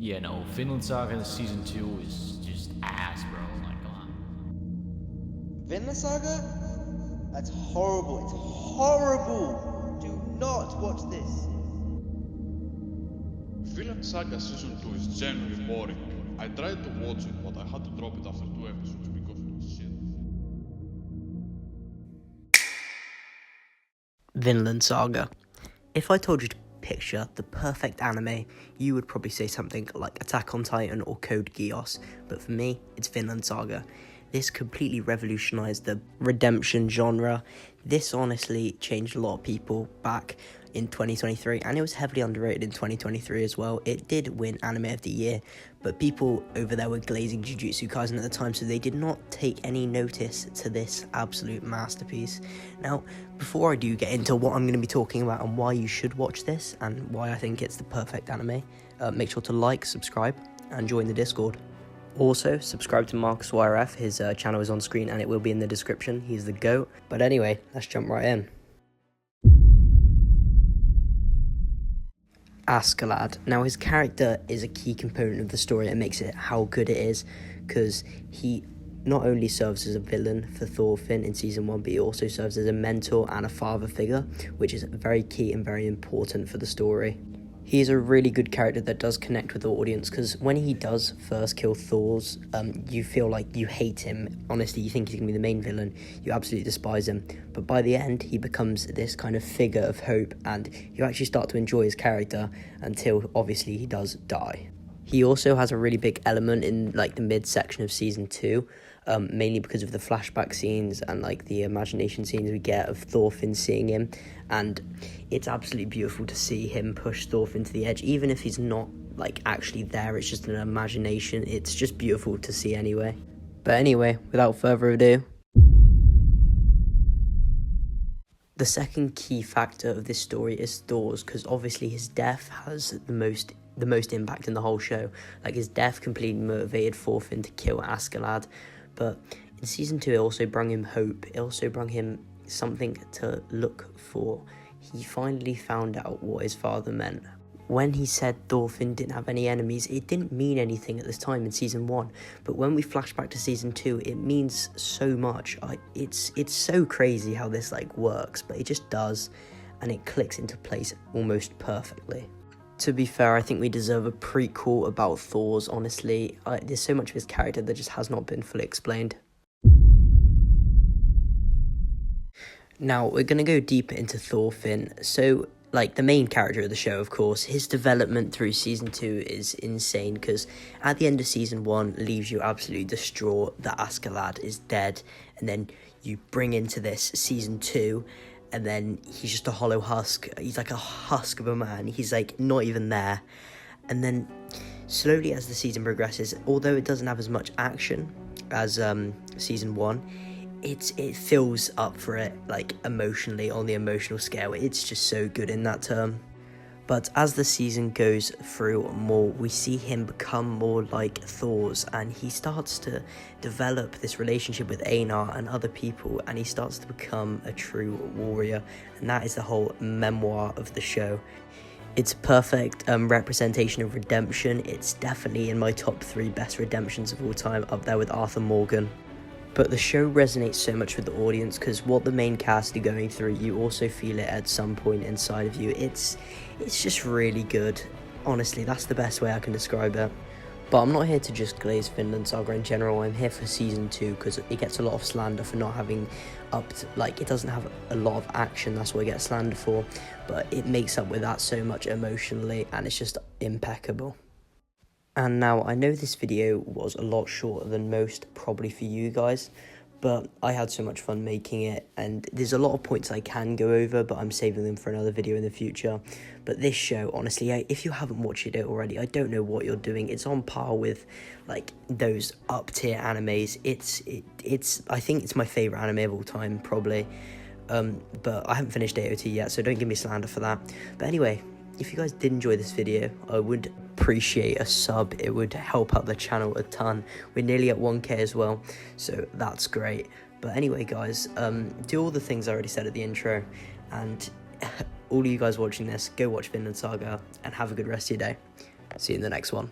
Yeah, no, Vinland Saga Season 2 is just ass, bro. Like, come on. Vinland Saga? That's horrible. It's horrible. Do not watch this. Vinland Saga Season 2 is genuinely boring. I tried to watch it, but I had to drop it after 2 episodes because it was shit. Vinland Saga. If I told you to picture the perfect anime, you would probably say something like Attack on Titan or Code Geass, but for me, it's Vinland Saga. This completely revolutionized the redemption genre. This honestly changed a lot of people back in 2023, and it was heavily underrated in 2023 as well. It did win Anime of the Year, but people over there were glazing Jujutsu Kaisen at the time, so they did not take any notice to this absolute masterpiece. Now, before I do get into what I'm going to be talking about and why you should watch this and why I think it's the perfect anime, make sure to like, subscribe, and join the Discord. Also, subscribe to Marcus YRF, his channel is on screen and it will be in the description. He's the GOAT. But anyway, let's jump right in. Askelad. Now, his character is a key component of the story and makes it how good it is, because he not only serves as a villain for Throfinn in Season 1, but he also serves as a mentor and a father figure, which is very key and very important for the story. He's a really good character that does connect with the audience, because when he does first kill Thors, you feel like you hate him. Honestly, you think he's going to be the main villain. You absolutely despise him. But by the end, he becomes this kind of figure of hope, and you actually start to enjoy his character until, obviously, he does die. He also has a really big element in like the mid-section of Season 2, mainly because of the flashback scenes and like the imagination scenes we get of Thorfinn seeing him, and it's absolutely beautiful to see him push Thorfinn to the edge, even if he's not like actually there. It's just an imagination. It's just beautiful to see anyway. But anyway, without further ado, the second key factor of this story is Thors, because obviously his death has the most impact in the whole show. Like, his death completely motivated Thorfinn to kill Askelad, but in Season 2 it also brought him hope. It also brought him something to look for. He finally found out what his father meant. When he said Thorfinn didn't have any enemies, it didn't mean anything at this time in Season 1, but when we flash back to Season 2, it means so much. It's so crazy how this like works, but it just does, and it clicks into place almost perfectly. To be fair, I think we deserve a prequel about Thors, honestly. There's so much of his character that just has not been fully explained. Now, we're going to go deeper into Thorfinn. So, like, the main character of the show, of course, his development through Season 2 is insane, because at the end of Season 1 leaves you absolutely distraught that Askelad is dead, and then you bring into this Season 2, and then he's just a hollow husk. He's like a husk of a man. He's like not even there. And then slowly as the season progresses, although it doesn't have as much action as Season 1, it fills up for it, like emotionally, on the emotional scale. It's just so good in that term. But as the season goes through more, we see him become more like Thors, and he starts to develop this relationship with Einar and other people, and he starts to become a true warrior, and that is the whole memoir of the show. It's a perfect representation of redemption. It's definitely in my top 3 best redemptions of all time, up there with Arthur Morgan. But the show resonates so much with the audience, because what the main cast are going through, you also feel it at some point inside of you. It's just really good. Honestly, that's the best way I can describe it. But I'm not here to just glaze Vinland Saga in general. I'm here for Season 2, because it gets a lot of slander for not having it doesn't have a lot of action. That's what it gets slander for. But it makes up with that so much emotionally, and it's just impeccable. And now, I know this video was a lot shorter than most, probably for you guys, but I had so much fun making it, and there's a lot of points I can go over, but I'm saving them for another video in the future. But this show, honestly, if you haven't watched it already, I don't know what you're doing. It's on par with, like, those up-tier animes. I think it's my favourite anime of all time, probably. But I haven't finished AOT yet, so don't give me slander for that. But anyway, if you guys did enjoy this video, I would appreciate a sub. It would help out the channel a ton. We're nearly at 1k as well, so that's great. But anyway, guys, do all the things I already said at the intro, and all of you guys watching this, go watch Vinland Saga and have a good rest of your day. See you in the next one.